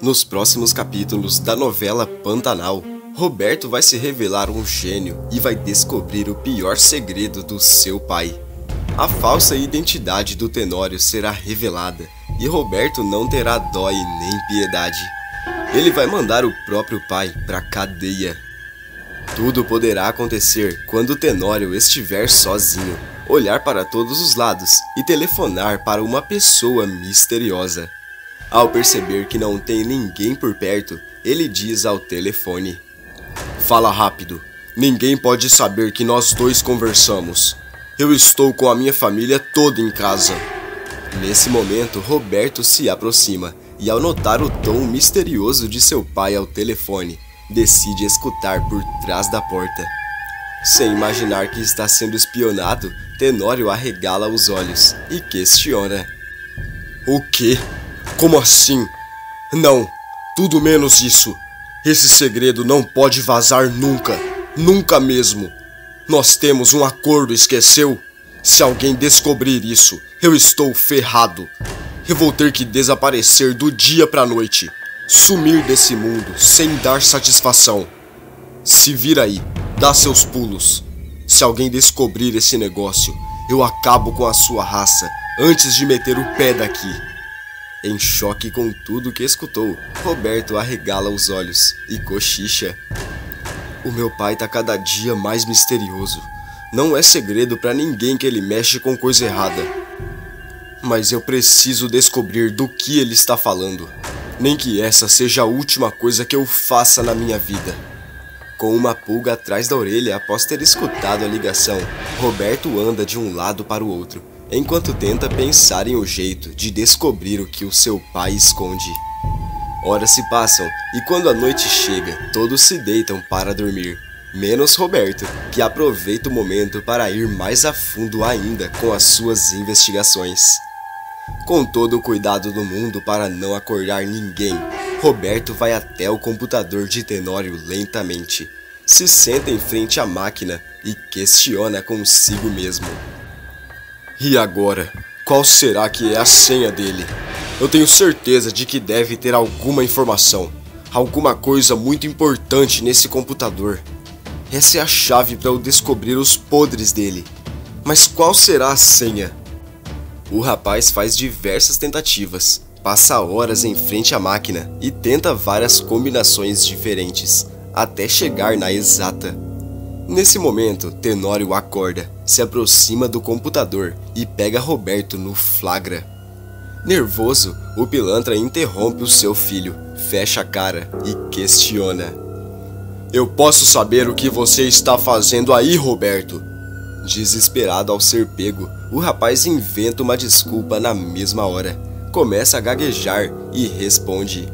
Nos próximos capítulos da novela Pantanal, Roberto vai se revelar um gênio e vai descobrir o pior segredo do seu pai. A falsa identidade do Tenório será revelada e Roberto não terá dó e nem piedade. Ele vai mandar o próprio pai pra cadeia. Tudo poderá acontecer quando Tenório estiver sozinho, olhar para todos os lados e telefonar para uma pessoa misteriosa. Ao perceber que não tem ninguém por perto, ele diz ao telefone: "Fala rápido, ninguém pode saber que nós dois conversamos. Eu estou com a minha família toda em casa." Nesse momento, Roberto se aproxima e, ao notar o tom misterioso de seu pai ao telefone, decide escutar por trás da porta. Sem imaginar que está sendo espionado, Tenório arregala os olhos e questiona: "O quê? Como assim? Não, tudo menos isso. Esse segredo não pode vazar nunca, nunca mesmo. Nós temos um acordo, esqueceu? Se alguém descobrir isso, eu estou ferrado. Eu vou ter que desaparecer do dia pra noite, sumir desse mundo sem dar satisfação. Se vira aí, dá seus pulos. Se alguém descobrir esse negócio, eu acabo com a sua raça antes de meter o pé daqui." Em choque com tudo que escutou, Roberto arregala os olhos e cochicha: "O meu pai tá cada dia mais misterioso. Não é segredo pra ninguém que ele mexe com coisa errada. Mas eu preciso descobrir do que ele está falando. Nem que essa seja a última coisa que eu faça na minha vida." Com uma pulga atrás da orelha após ter escutado a ligação, Roberto anda de um lado para o outro, enquanto tenta pensar em um jeito de descobrir o que o seu pai esconde. Horas se passam e quando a noite chega, todos se deitam para dormir, menos Roberto, que aproveita o momento para ir mais a fundo ainda com as suas investigações. Com todo o cuidado do mundo para não acordar ninguém, Roberto vai até o computador de Tenório lentamente, se senta em frente à máquina e questiona consigo mesmo: "E agora, qual será que é a senha dele? Eu tenho certeza de que deve ter alguma informação, alguma coisa muito importante nesse computador. Essa é a chave para eu descobrir os podres dele. Mas qual será a senha?" O rapaz faz diversas tentativas, passa horas em frente à máquina e tenta várias combinações diferentes, até chegar na exata. Nesse momento, Tenório acorda, se aproxima do computador e pega Roberto no flagra. Nervoso, o pilantra interrompe o seu filho, fecha a cara e questiona: "Eu posso saber o que você está fazendo aí, Roberto?" Desesperado ao ser pego, o rapaz inventa uma desculpa na mesma hora, começa a gaguejar e responde: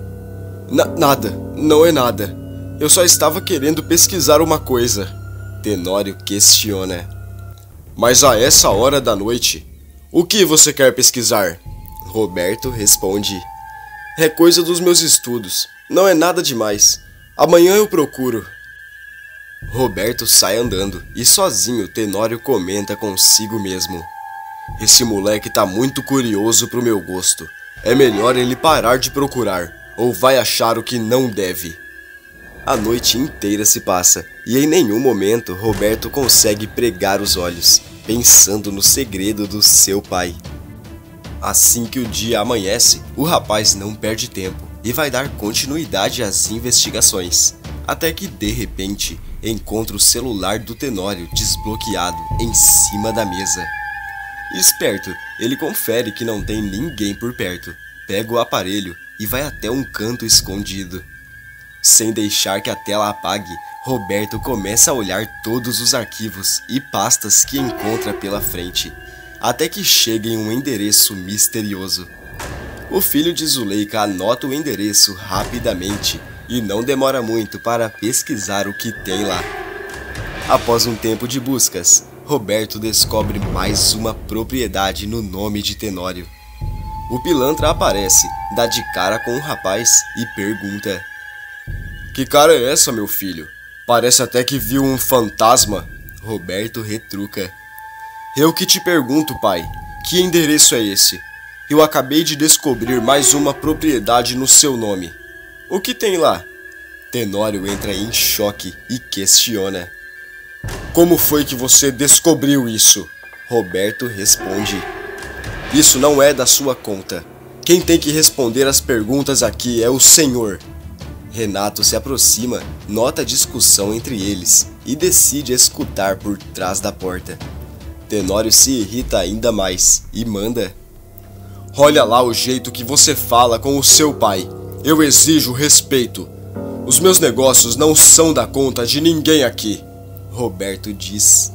Nada, não é nada. Eu só estava querendo pesquisar uma coisa." Tenório questiona: "Mas a essa hora da noite, o que você quer pesquisar?" Roberto responde: "É coisa dos meus estudos, não é nada demais. Amanhã eu procuro." Roberto sai andando e sozinho Tenório comenta consigo mesmo: "Esse moleque tá muito curioso pro meu gosto. É melhor ele parar de procurar, ou vai achar o que não deve." A noite inteira se passa e em nenhum momento Roberto consegue pregar os olhos, pensando no segredo do seu pai. Assim que o dia amanhece, o rapaz não perde tempo e vai dar continuidade às investigações, até que de repente encontra o celular do Tenório desbloqueado em cima da mesa. Esperto, ele confere que não tem ninguém por perto, pega o aparelho e vai até um canto escondido. Sem deixar que a tela apague, Roberto começa a olhar todos os arquivos e pastas que encontra pela frente, até que chega em um endereço misterioso. O filho de Zuleika anota o endereço rapidamente e não demora muito para pesquisar o que tem lá. Após um tempo de buscas, Roberto descobre mais uma propriedade no nome de Tenório. O pilantra aparece, dá de cara com o rapaz e pergunta: "Que cara é essa, meu filho? Parece até que viu um fantasma." Roberto retruca: "Eu que te pergunto, pai. Que endereço é esse? Eu acabei de descobrir mais uma propriedade no seu nome." O que tem lá? Tenório entra em choque e questiona. Como foi que você descobriu isso? Roberto responde. Isso não é da sua conta. Quem tem que responder as perguntas aqui é o senhor. Renato se aproxima, nota a discussão entre eles e decide escutar por trás da porta. Tenório se irrita ainda mais e manda. Olha lá o jeito que você fala com o seu pai. Eu exijo respeito. Os meus negócios não são da conta de ninguém aqui. Roberto diz.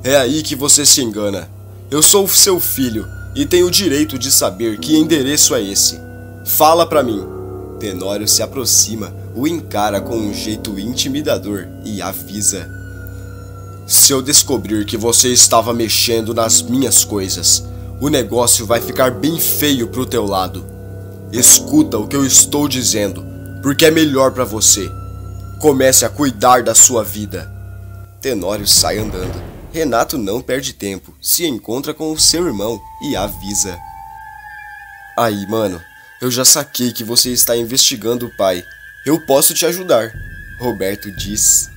É aí que você se engana. Eu sou seu filho e tenho o direito de saber que endereço é esse. Fala pra mim. Tenório se aproxima, o encara com um jeito intimidador e avisa. Se eu descobrir que você estava mexendo nas minhas coisas, o negócio vai ficar bem feio pro teu lado. Escuta o que eu estou dizendo, porque é melhor pra você. Comece a cuidar da sua vida. Tenório sai andando. Renato não perde tempo, se encontra com o seu irmão e avisa. Aí, mano, eu já saquei que você está investigando o pai. Eu posso te ajudar, Roberto diz.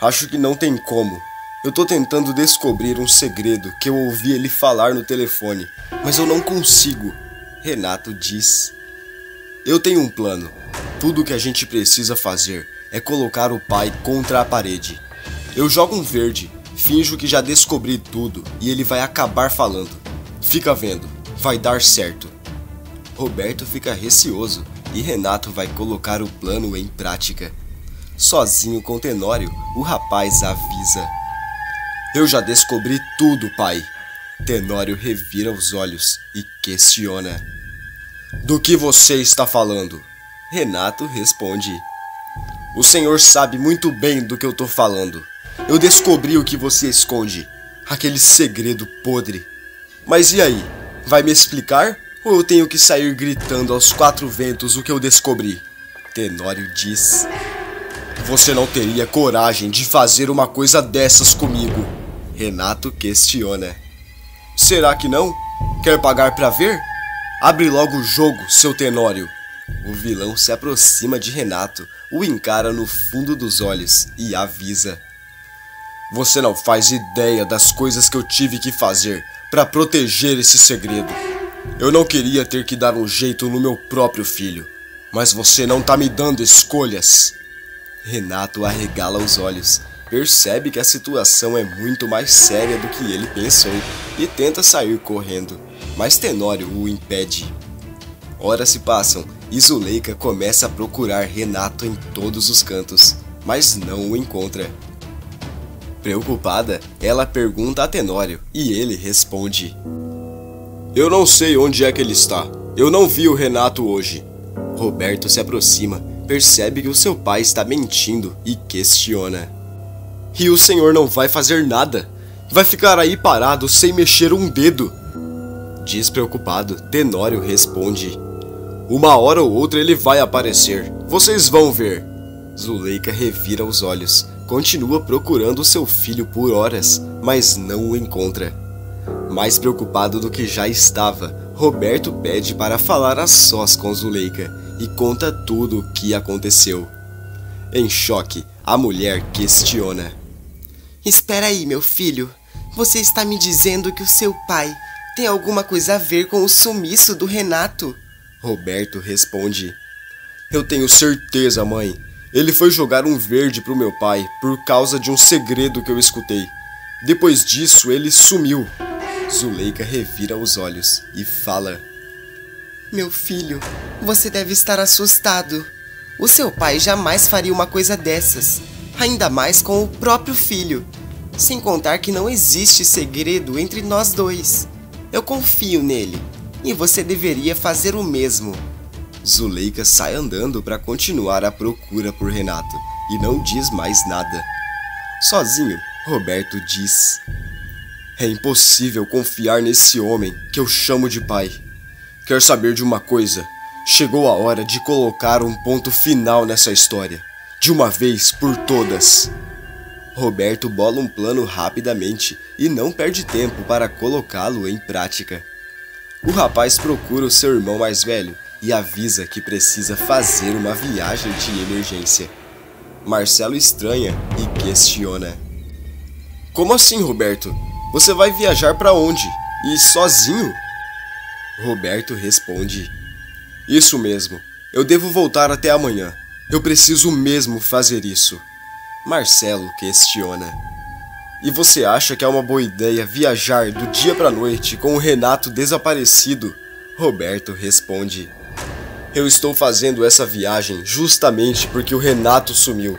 Acho que não tem como. Eu tô tentando descobrir um segredo que eu ouvi ele falar no telefone, mas eu não consigo, Renato diz. Eu tenho um plano. Tudo o que a gente precisa fazer é colocar o pai contra a parede. Eu jogo um verde, finjo que já descobri tudo e ele vai acabar falando. Fica vendo, vai dar certo. Roberto fica receoso e Renato vai colocar o plano em prática. Sozinho com Tenório, o rapaz avisa. Eu já descobri tudo, pai. Tenório revira os olhos e questiona. Do que você está falando? Renato responde. O senhor sabe muito bem do que eu tô falando. Eu descobri o que você esconde. Aquele segredo podre. Mas e aí? Vai me explicar? Ou eu tenho que sair gritando aos quatro ventos o que eu descobri? Tenório diz. Você não teria coragem de fazer uma coisa dessas comigo. Renato questiona. Será que não? Quer pagar pra ver? Abre logo o jogo, seu Tenório. O vilão se aproxima de Renato, o encara no fundo dos olhos e avisa. Você não faz ideia das coisas que eu tive que fazer para proteger esse segredo. Eu não queria ter que dar um jeito no meu próprio filho, mas você não tá me dando escolhas. Renato arregala os olhos, percebe que a situação é muito mais séria do que ele pensou e tenta sair correndo, mas Tenório o impede. Horas se passam e Zuleika começa a procurar Renato em todos os cantos, mas não o encontra. Preocupada, ela pergunta a Tenório e ele responde. Eu não sei onde é que ele está. Eu não vi o Renato hoje. Roberto se aproxima, percebe que o seu pai está mentindo e questiona. E o senhor não vai fazer nada? Vai ficar aí parado sem mexer um dedo? Despreocupado, Tenório responde. Uma hora ou outra ele vai aparecer. Vocês vão ver. Zuleika revira os olhos. Continua procurando seu filho por horas, mas não o encontra. Mais preocupado do que já estava, Roberto pede para falar a sós com Zuleika e conta tudo o que aconteceu. Em choque, a mulher questiona. Espera aí, meu filho. Você está me dizendo que o seu pai tem alguma coisa a ver com o sumiço do Renato? Roberto responde. Eu tenho certeza, mãe. Ele foi jogar um verde pro meu pai por causa de um segredo que eu escutei. Depois disso, ele sumiu. Zuleika revira os olhos e fala. Meu filho, você deve estar assustado. O seu pai jamais faria uma coisa dessas, ainda mais com o próprio filho. Sem contar que não existe segredo entre nós dois. Eu confio nele, e você deveria fazer o mesmo. Zuleika sai andando para continuar a procura por Renato e não diz mais nada. Sozinho, Roberto diz. É impossível confiar nesse homem que eu chamo de pai. Quer saber de uma coisa? Chegou a hora de colocar um ponto final nessa história, de uma vez por todas. Roberto bola um plano rapidamente e não perde tempo para colocá-lo em prática. O rapaz procura o seu irmão mais velho e avisa que precisa fazer uma viagem de emergência. Marcelo estranha e questiona. Como assim, Roberto? Você vai viajar para onde? E sozinho? Roberto responde. Isso mesmo, eu devo voltar até amanhã. Eu preciso mesmo fazer isso. Marcelo questiona. E você acha que é uma boa ideia viajar do dia para a noite com o Renato desaparecido? Roberto responde. Eu estou fazendo essa viagem justamente porque o Renato sumiu.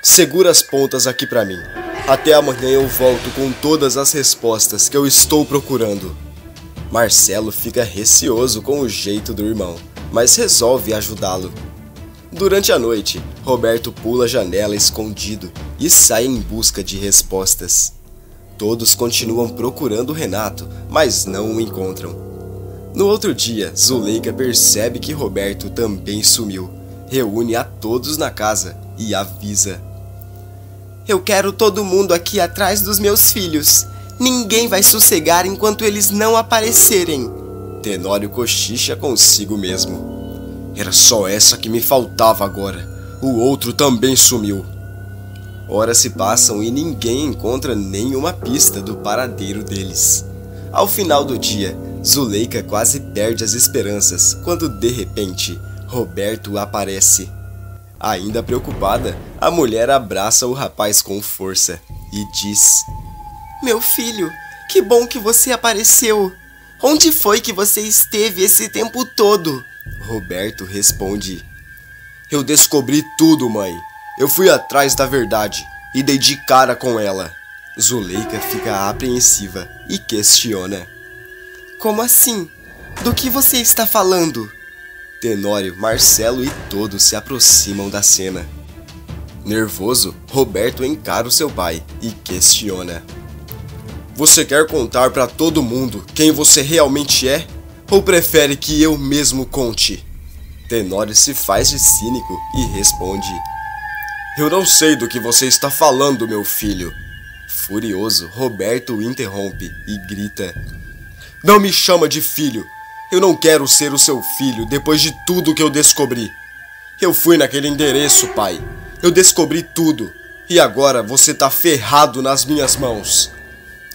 Segura as pontas aqui para mim. Até amanhã eu volto com todas as respostas que eu estou procurando. Marcelo fica receoso com o jeito do irmão, mas resolve ajudá-lo. Durante a noite, Roberto pula a janela escondido e sai em busca de respostas. Todos continuam procurando Renato, mas não o encontram. No outro dia, Zuleika percebe que Roberto também sumiu, reúne a todos na casa e avisa. Eu quero todo mundo aqui atrás dos meus filhos. Ninguém vai sossegar enquanto eles não aparecerem. Tenório cochicha consigo mesmo. Era só essa que me faltava agora. O outro também sumiu. Horas se passam e ninguém encontra nenhuma pista do paradeiro deles. Ao final do dia, Zuleika quase perde as esperanças quando, de repente, Roberto aparece. Ainda preocupada, a mulher abraça o rapaz com força e diz: Meu filho, que bom que você apareceu. Onde foi que você esteve esse tempo todo? Roberto responde. Eu descobri tudo, mãe. Eu fui atrás da verdade e dei de cara com ela. Zuleika fica apreensiva e questiona. Como assim? Do que você está falando? Tenório, Marcelo e todos se aproximam da cena. Nervoso, Roberto encara o seu pai e questiona. Você quer contar para todo mundo quem você realmente é? Ou prefere que eu mesmo conte? Tenório se faz de cínico e responde. Eu não sei do que você está falando, meu filho. Furioso, Roberto o interrompe e grita. Não me chama de filho. Eu não quero ser o seu filho depois de tudo que eu descobri. Eu fui naquele endereço, pai. Eu descobri tudo. E agora você tá ferrado nas minhas mãos.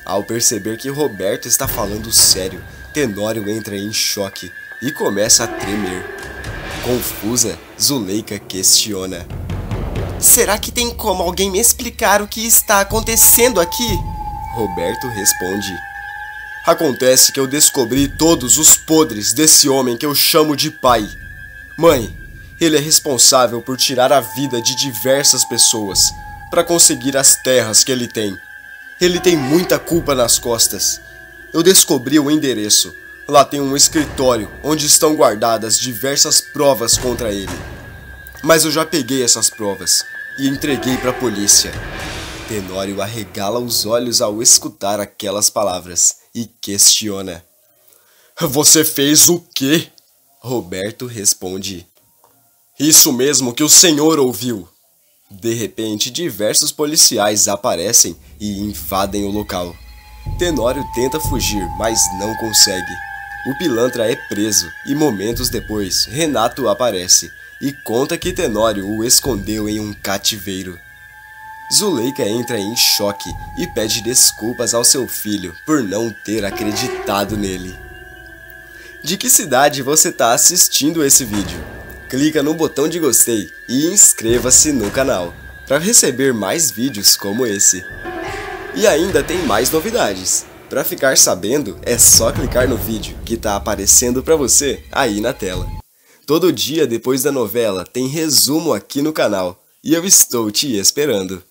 Ao perceber que Roberto está falando sério, Tenório entra em choque e começa a tremer. Confusa, Zuleika questiona. Será que tem como alguém me explicar o que está acontecendo aqui? Roberto responde. Acontece que eu descobri todos os podres desse homem que eu chamo de pai. Mãe, ele é responsável por tirar a vida de diversas pessoas para conseguir as terras que ele tem. Ele tem muita culpa nas costas. Eu descobri o endereço. Lá tem um escritório onde estão guardadas diversas provas contra ele. Mas eu já peguei essas provas e entreguei para a polícia. Tenório arregala os olhos ao escutar aquelas palavras e questiona. Você fez o quê? Roberto responde. Isso mesmo que o senhor ouviu. De repente, diversos policiais aparecem e invadem o local. Tenório tenta fugir, mas não consegue. O pilantra é preso e momentos depois, Renato aparece e conta que Tenório o escondeu em um cativeiro. Zuleika entra em choque e pede desculpas ao seu filho por não ter acreditado nele. De que cidade você está assistindo esse vídeo? Clica no botão de gostei e inscreva-se no canal para receber mais vídeos como esse. E ainda tem mais novidades. Para ficar sabendo, é só clicar no vídeo que está aparecendo para você aí na tela. Todo dia depois da novela tem resumo aqui no canal e eu estou te esperando.